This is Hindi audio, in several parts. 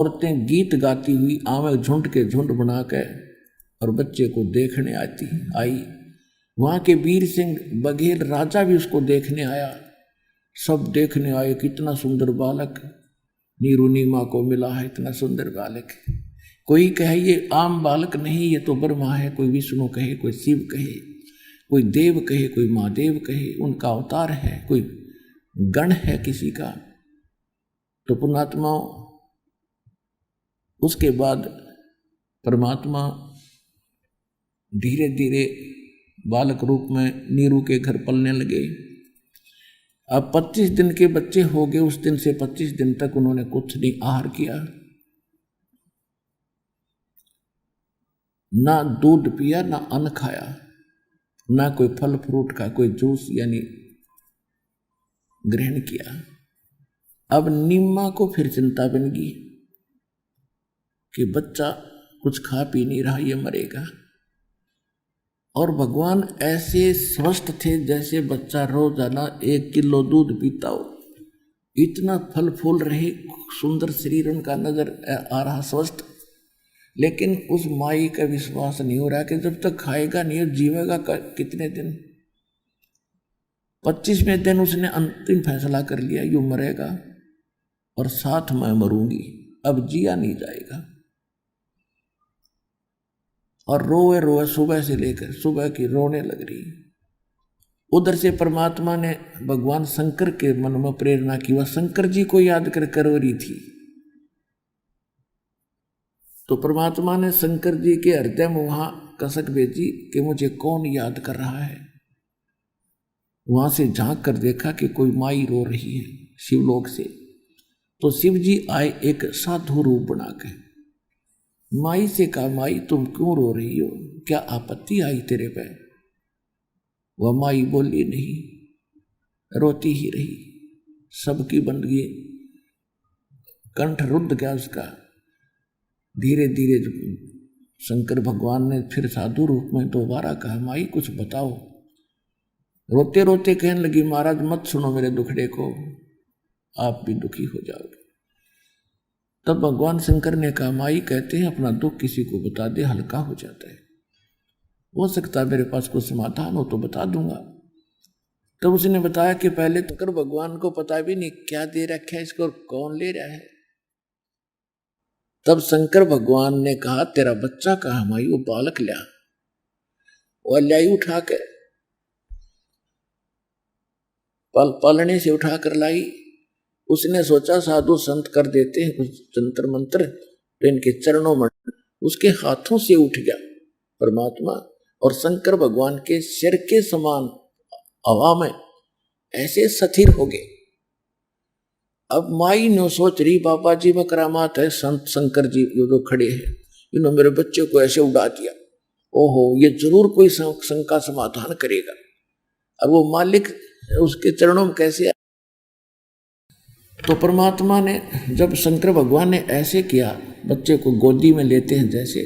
औरतें गीत गाती हुई आवे झुंड के झुंड बना के और बच्चे को देखने आई। वहां के वीर सिंह बघेल राजा भी उसको देखने आया। सब देखने आए, कितना सुंदर बालक नीरू नीमा को मिला है, इतना सुंदर बालक। कोई कहे ये आम बालक नहीं, ये तो ब्रह्मा है, कोई विष्णु कहे, कोई शिव कहे, कोई देव कहे, कोई महादेव कहे, उनका अवतार है, कोई गण है किसी का। तो पुण्यात्मा उसके बाद परमात्मा धीरे धीरे बालक रूप में नीरू के घर पलने लगे। अब 25 दिन के बच्चे हो गए। उस दिन से 25 दिन तक उन्होंने कुछ नहीं आहार किया, ना दूध पिया, ना अन्न खाया, ना कोई फल फ्रूट का कोई जूस यानी ग्रहण किया। अब नीमा को फिर चिंता बन गई कि बच्चा कुछ खा पी नहीं रहा, ये मरेगा। और भगवान ऐसे स्वस्थ थे जैसे बच्चा रोजाना 1 किलो दूध पीता हो, इतना फल फूल रहे, सुंदर शरीर उनका नजर आ रहा, स्वस्थ। लेकिन उस माई का विश्वास नहीं हो रहा कि जब तक खाएगा नहीं जीवेगा कितने दिन। 25वें दिन उसने अंतिम फैसला कर लिया, यूं मरेगा और साथ मैं मरूंगी, अब जिया नहीं जाएगा। और रोए रोए सुबह से लेकर सुबह की रोने लग रही। उधर से परमात्मा ने भगवान शंकर के मन में प्रेरणा की, वह शंकर जी को याद कर रही थी। तो परमात्मा ने शंकर जी के हृदय में वहां कसक भेजी कि मुझे कौन याद कर रहा है। वहां से झांक कर देखा कि कोई माई रो रही है शिवलोक से। तो शिव जी आए एक साधु रूप बनाकर। माई से कहा, माई तुम क्यों रो रही हो, क्या आपत्ति आई तेरे पे? वह माई बोली नहीं, रोती ही रही, सबकी बंदगी, कंठ रुद्ध गया उसका। धीरे धीरे शंकर भगवान ने फिर साधु रूप में दोबारा कहा, माई कुछ बताओ। रोते रोते कहने लगी, महाराज मत सुनो मेरे दुखड़े को, आप भी दुखी हो जाओगे। तब भगवान शंकर ने कहा, माई कहते हैं अपना दुख किसी को बता दे हल्का हो जाता है, हो सकता है मेरे पास कोई समाधान हो तो बता दूंगा। तब उसने बताया कि पहले शंकर भगवान को पता भी नहीं क्या दे रखा है इसको, कौन ले रहा है। तब शंकर भगवान ने कहा, तेरा बच्चा कहाँ माई? वो बालक लिया, और लाई उठा के पालने से उठा कर लाई। उसने सोचा साधु संत कर देते हैं कुछ जंतर मंत्र, तो इनके चरणों में, उसके हाथों से उठ गया परमात्मा और शंकर भगवान के सिर के समान हवा में ऐसे स्थिर हो गए। अब माई ने सोच रही, बाबा जी में करामात है, संत शंकर जी जो खड़े हैं, इन्होंने मेरे बच्चे को ऐसे उड़ा दिया, ओहो ये जरूर कोई शंका समाधान करेगा। अब वो मालिक उसके चरणों में कैसे आए? तो परमात्मा ने जब शंकर भगवान ने ऐसे किया, बच्चे को गोदी में लेते हैं जैसे,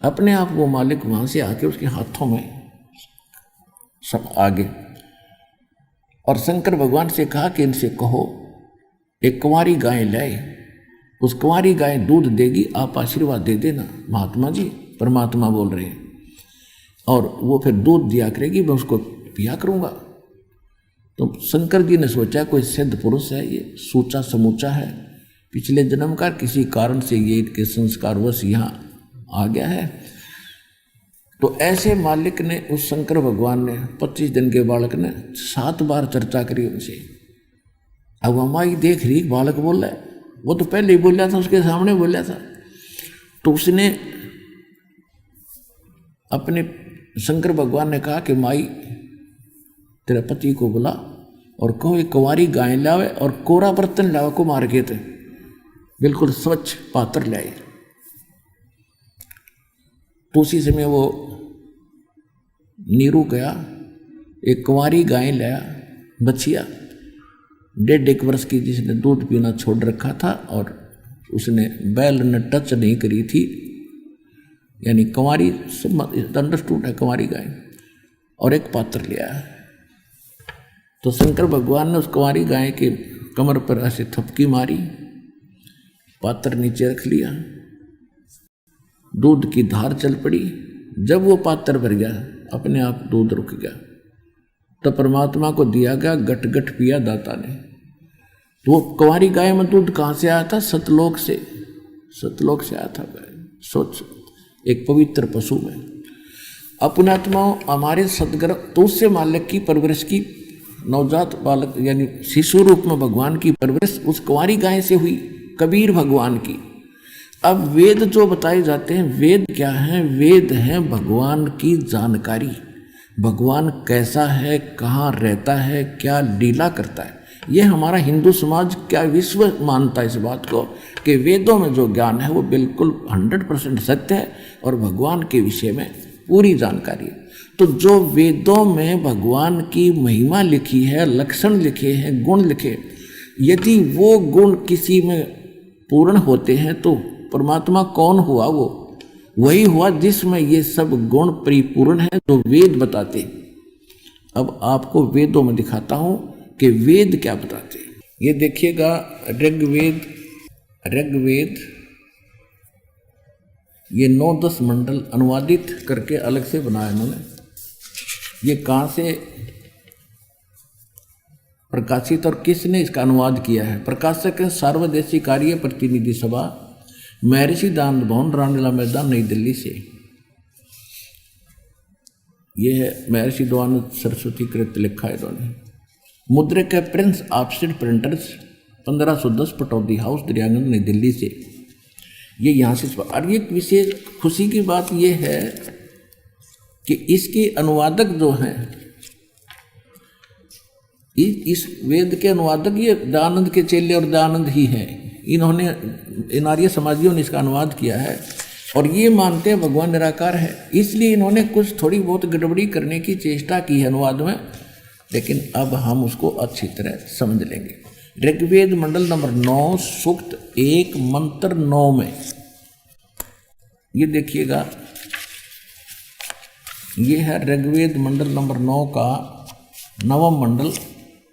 अपने आप वो मालिक वहां से आके उसके हाथों में सब आगे। और शंकर भगवान से कहा कि इनसे कहो एक कुंवारी गाय लाए, उस कुंवारी गाय दूध देगी, आप आशीर्वाद दे देना। महात्मा जी परमात्मा बोल रहे हैं, और वो फिर दूध दिया करेगी, मैं उसको पिया करूंगा। तो शंकर जी ने सोचा कोई सिद्ध पुरुष है, ये सूचा समूचा है, पिछले जन्म का किसी कारण से ये इनके संस्कारवश यहाँ आ गया है। तो ऐसे मालिक ने उस शंकर भगवान ने 25 दिन के बालक ने 7 बार चर्चा करी उनसे। अब हमारी देख रही बालक बोल रहा है, वो तो पहले ही बोला था, उसके सामने बोला था। तो उसने अपने शंकर भगवान ने कहा कि माई तेरे पति को बुला और कहो एक कुंवारी गाय लावे और कोरा बर्तन लावे को मार के थे, बिल्कुल स्वच्छ पात्र लाए। तो उसी समय वो नीरू गया, एक कुंवारी गाय लाया, बछिया 1.5 वर्ष की, जिसने दूध पीना छोड़ रखा था और उसने बैल ने टच नहीं करी थी, यानी कुंवारी, अंडरस्टूड है कुंवारी गाय, और एक पात्र लिया। तो शंकर भगवान ने उस कुंवारी गाय के कमर पर ऐसे थपकी मारी पात्र नीचे रख लिया, दूध की धार चल पड़ी। जब वो पात्र भर गया, अपने आप दूध रुक गया। तो परमात्मा को दिया गया, गट गट पिया दाता ने। तो वो कुंवारी गाय में दूध कहाँ से आया था? सतलोक से, सतलोक से आया था गाय। सोच, एक पवित्र पशु में। अपने आत्माओं हमारे सदगर्भ, तो उससे मालिक की परवरिश की, नवजात बालक यानी शिशु रूप में भगवान की परवरिश उस कुंवारी गाय से हुई, कबीर भगवान की। अब वेद जो बताए जाते हैं, वेद क्या है? वेद है भगवान की जानकारी। भगवान कैसा है, कहाँ रहता है, क्या लीला करता है, ये हमारा हिंदू समाज, क्या विश्व मानता है इस बात को कि वेदों में जो ज्ञान है वो बिल्कुल 100% सत्य है और भगवान के विषय में पूरी जानकारी है। तो जो वेदों में भगवान की महिमा लिखी है, लक्षण लिखे हैं, गुण लिखे, यदि वो गुण किसी में पूर्ण होते हैं तो परमात्मा कौन हुआ? वो वही हुआ जिसमें ये सब गुण परिपूर्ण है जो वेद बताते। अब आपको वेदों में दिखाता हूं कि वेद क्या बताते। ये देखिएगा, ऋग्वेद, ये 9-10 मंडल अनुवादित करके अलग से बनाया इन्होंने। ये कहाँ से प्रकाशित और किसने इसका अनुवाद किया है? प्रकाशक है सार्वदेशी कार्य प्रतिनिधि सभा, महर्षि दानंद भवन, रामलीला मैदान, नई दिल्ली से। ये है महर्षि दयानंद सरस्वती कृत लिखा है इन्होंने। मुद्रक है Prince offset printers, 1510 Pataudi house, Daryaganj, नई दिल्ली से। ये यहाँ से। और एक विशेष खुशी की बात ये है कि इसके अनुवादक जो हैं, इस वेद के अनुवादक ये दयानंद के चेले और दयानंद ही हैं। इन्होंने, इन आर्य समाजियों ने इसका अनुवाद किया है और ये मानते हैं भगवान निराकार है, इसलिए इन्होंने कुछ थोड़ी बहुत गड़बड़ी करने की चेष्टा की है अनुवाद में, लेकिन अब हम उसको अच्छी तरह समझ लेंगे। ऋग्वेद मंडल नंबर 9 सूक्त 1 मंत्र 9 में ये देखिएगा, ये है ऋग्वेद मंडल नंबर 9 का 9वां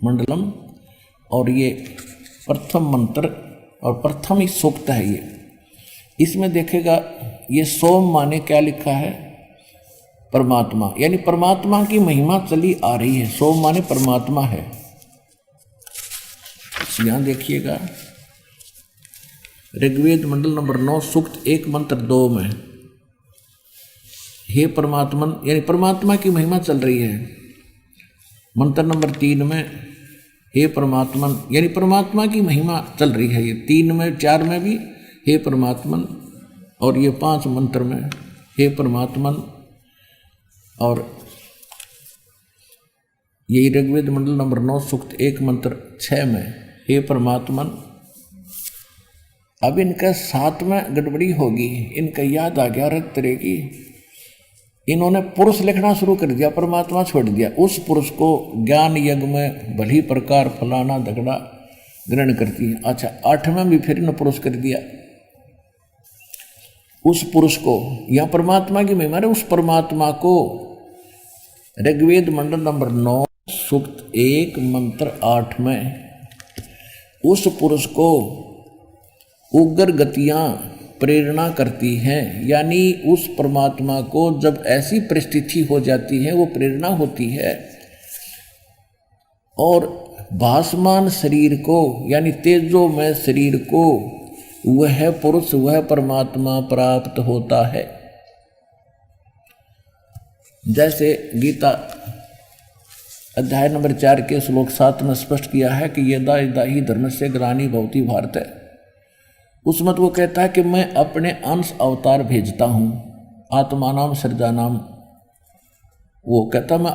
मंडलम, और ये प्रथम मंत्र और प्रथम ही सूक्त है। ये इसमें देखेगा, ये सोम माने क्या लिखा है? परमात्मा, यानी परमात्मा की महिमा चली आ रही है। सोम माने परमात्मा है। यहां देखिएगा, ऋग्वेद मंडल नंबर 9 सूक्त 1 मंत्र 2 में, हे परमात्मन, यानी परमात्मा की महिमा चल रही है। मंत्र नंबर 3 में, हे परमात्मन, यानी परमात्मा की महिमा चल रही है। ये 3 में, 4 में भी हे परमात्मन, और ये 5 मंत्र में हे परमात्मन, और यही ऋग्वेद मंडल नंबर 9 सूक्त 1 मंत्र 6 में हे परमात्मन। अब इनका 7 में गड़बड़ी होगी, इनका याद आ गया रत तरह की, इन्होंने पुरुष लिखना शुरू कर दिया, परमात्मा छोड़ दिया। उस पुरुष को ज्ञान यज्ञ में भली प्रकार फलाना दगड़ा ग्रहण करती है। अच्छा, 8वें में भी फिर इन्होंने पुरुष कर दिया। उस पुरुष को, यहाँ परमात्मा की महिमा है, उस परमात्मा को ऋग्वेद मंडल नंबर 9 सूक्त 1 मंत्र 8 में उस पुरुष को उग्र गतियां प्रेरणा करती हैं, यानी उस परमात्मा को जब ऐसी परिस्थिति हो जाती है वो प्रेरणा होती है, और भासमान शरीर को यानी तेजोमय शरीर को वह पुरुष, वह परमात्मा प्राप्त होता है। जैसे गीता अध्याय नंबर 4 के श्लोक 7 में स्पष्ट किया है कि यदा यदा ही धर्मस्य ग्लानि भवति भारत, उसमें तो वो कहता है कि मैं अपने अंश अवतार भेजता हूँ, आत्मानाम सृजानाम। वो कहता मैं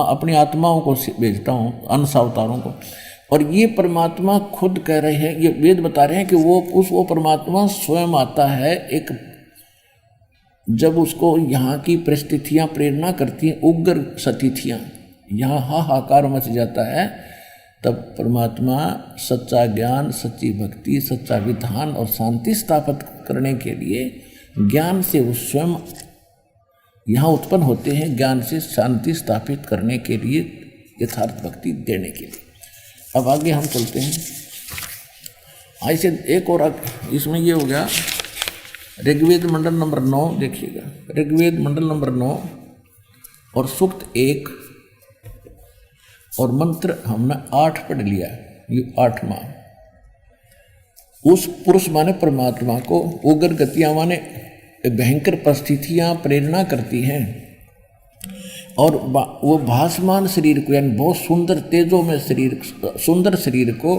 अपनी आत्माओं को भेजता हूँ, अंश अवतारों को। और ये परमात्मा खुद कह रहे हैं, ये वेद बता रहे हैं कि वो परमात्मा स्वयं आता है। एक जब उसको यहाँ की परिस्थितियाँ प्रेरणा करती हैं, उग्र स्थितियाँ, यहाँ हाहाकार मच जाता है, तब परमात्मा सच्चा ज्ञान, सच्ची भक्ति, सच्चा विधान और शांति स्थापित करने के लिए ज्ञान से वो स्वयं यहाँ उत्पन्न होते हैं, ज्ञान से शांति स्थापित करने के लिए, यथार्थ भक्ति देने के लिए। अब आगे हम चलते हैं। ऐसे एक और इसमें ये हो गया ऋग्वेद मंडल नंबर 9, देखिएगा ऋग्वेद मंडल नंबर 9 और सूक्त 1 और मंत्र हमने 8 पढ़ लिया, ये 8वां। उस पुरुष माने परमात्मा को उग्र गतियां माने भयंकर परिस्थितियां प्रेरणा करती हैं और वो भासमान शरीर को यानी बहुत सुंदर तेजों में शरीर, सुंदर शरीर को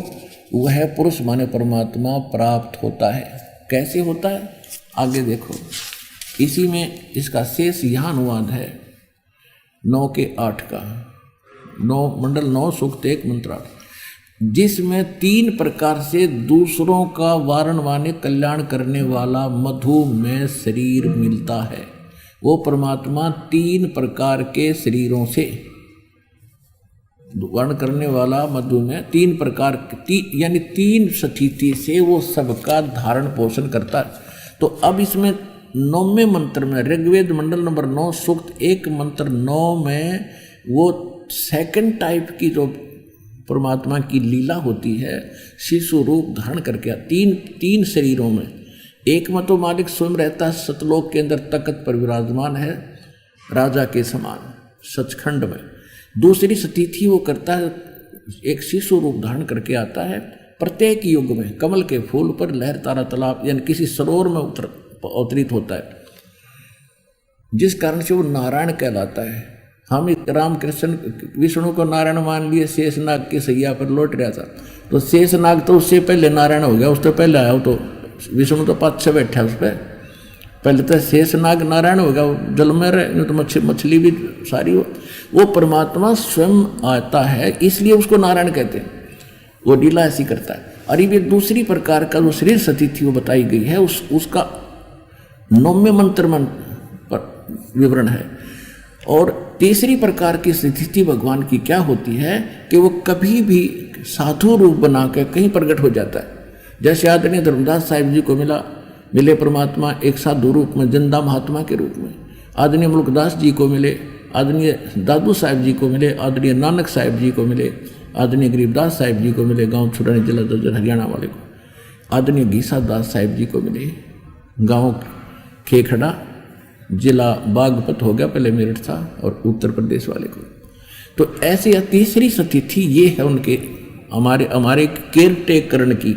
वह पुरुष माने परमात्मा प्राप्त होता है। कैसे होता है आगे देखो, इसी में इसका शेष यहाँ अनुवाद है 9 के 8 का, 9 मंडल 9 सूक्त 1 मंत्र 8, जिसमें 3 प्रकार से दूसरों का वारण वाने कल्याण करने वाला मधु में शरीर मिलता है। वो परमात्मा 3 प्रकार के शरीरों से वर्ण करने वाला मधु में 3 प्रकार यानी 3 स्थिति से वो सबका धारण पोषण करता है। तो अब इसमें 9वें मंत्र में ऋग्वेद मंडल नंबर 9 सूक्त 1 मंत्र 9 में वो सेकंड टाइप की जो परमात्मा की लीला होती है, शिशु रूप धारण करके 3 शरीरों में, एक में तो मालिक स्वयं रहता है सतलोक के अंदर तख्त पर विराजमान है राजा के समान सचखंड में। दूसरी स्थिति वो करता है एक शिशु रूप धारण करके आता है प्रत्येक युग में कमल के फूल पर लहर तारा तालाब यानी किसी सरोवर में अवतरित होता है, जिस कारण से वो नारायण कहलाता है। हम रामकृष्ण विष्णु को नारायण मान लिए, शेषनाग की सैया पर लौट रहा था तो शेषनाग तो उससे पहले नारायण हो गया, उससे पहले आया तो विष्णु तो पाछ से बैठा उस पर, पहले तो शेषनाग नारायण हो गया, जल में रहे तो मछली भी सारी वो परमात्मा स्वयं आता है, इसलिए उसको नारायण कहते हैं। वो लीला ऐसी करता है। और ये दूसरी प्रकार का जो शरीर स्थिति वो बताई गई है उसका 9वें मंत्र में विवरण है। और तीसरी प्रकार की स्थिति भगवान की क्या होती है कि वो कभी भी साधु रूप बना के कहीं प्रकट हो जाता है। जैसे आदरणीय धर्मदास साहिब जी को मिले परमात्मा एक साधु रूप में, जिंदा महात्मा के रूप में, आदरणीय मुल्कदास जी को मिले, आदरणीय दादू साहिब जी को मिले, आदरणीय नानक साहिब जी को मिले, आदरणीय गरीबदास साहिब जी को मिले, गांव छुड़ाने जिला दर्जन हरियाणा वाले को, आदरणीय घीसा दास साहिब जी को मिले, गांव खेखड़ा जिला बागपत हो गया, पहले मेरठ था, और उत्तर प्रदेश वाले को। तो ऐसी तीसरी स्थिति ये है उनके हमारे केयर टेक करण की।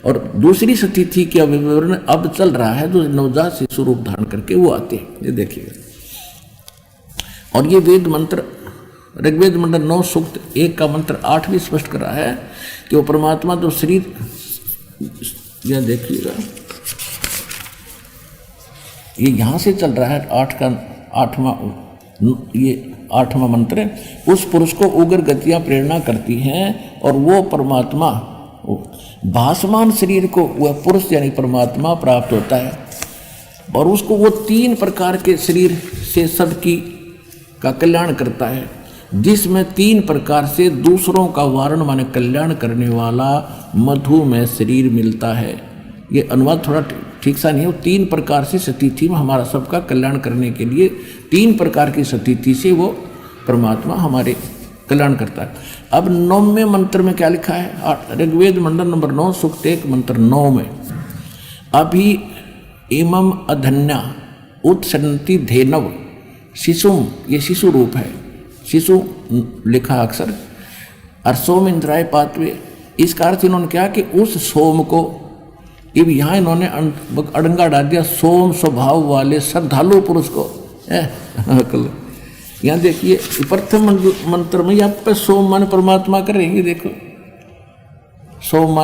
और दूसरी स्थिति का विवरण अब चल रहा है जो नवजात शिशु रूप धारण करके वो आते हैं, ये देखिएगा। और ये वेद मंत्र ऋग्वेद मंडल 9 सूक्त 1 का मंत्र 8 भी स्पष्ट कर रहा है कि वो परमात्मा तो शरीर, यह देखिएगा ये यहाँ से चल रहा है 8वां मंत्र, उस पुरुष को उग्र गतियाँ प्रेरणा करती हैं और वो परमात्मा भासमान शरीर को वह पुरुष यानी परमात्मा प्राप्त होता है। और उसको वो 3 प्रकार के शरीर से सबकी का कल्याण करता है, जिसमें 3 प्रकार से दूसरों का वारण माने कल्याण करने वाला मधु में शरीर मिलता है। ये अनुवाद थोड़ा ठीक सा नहीं है। 3 प्रकार से स्थिति में हमारा सबका कल्याण करने के लिए 3 प्रकार की स्थिति से वो परमात्मा हमारे कल्याण करता है। अब 9वें मंत्र में क्या लिखा है, ऋग्वेद मंडल नंबर 9 सूक्त 1 मंत्र 9 में, अभी इमम अधन्या उत्सन्नति धेनव शिशुम, ये शिशु रूप है, शिशु लिखा अक्सर, और सोम इंद्राय पातवे, इसका अर्थ इन्होंने क्या कि उस सोम को, अब यहाँ इन्होंने अड़ंगा डाल दिया सोम स्वभाव वाले श्रद्धालु पुरुष को। यहाँ देखिए प्रथम मंत्र में यहाँ पे सोम मान परमात्मा करेंगे, देखो सोम मान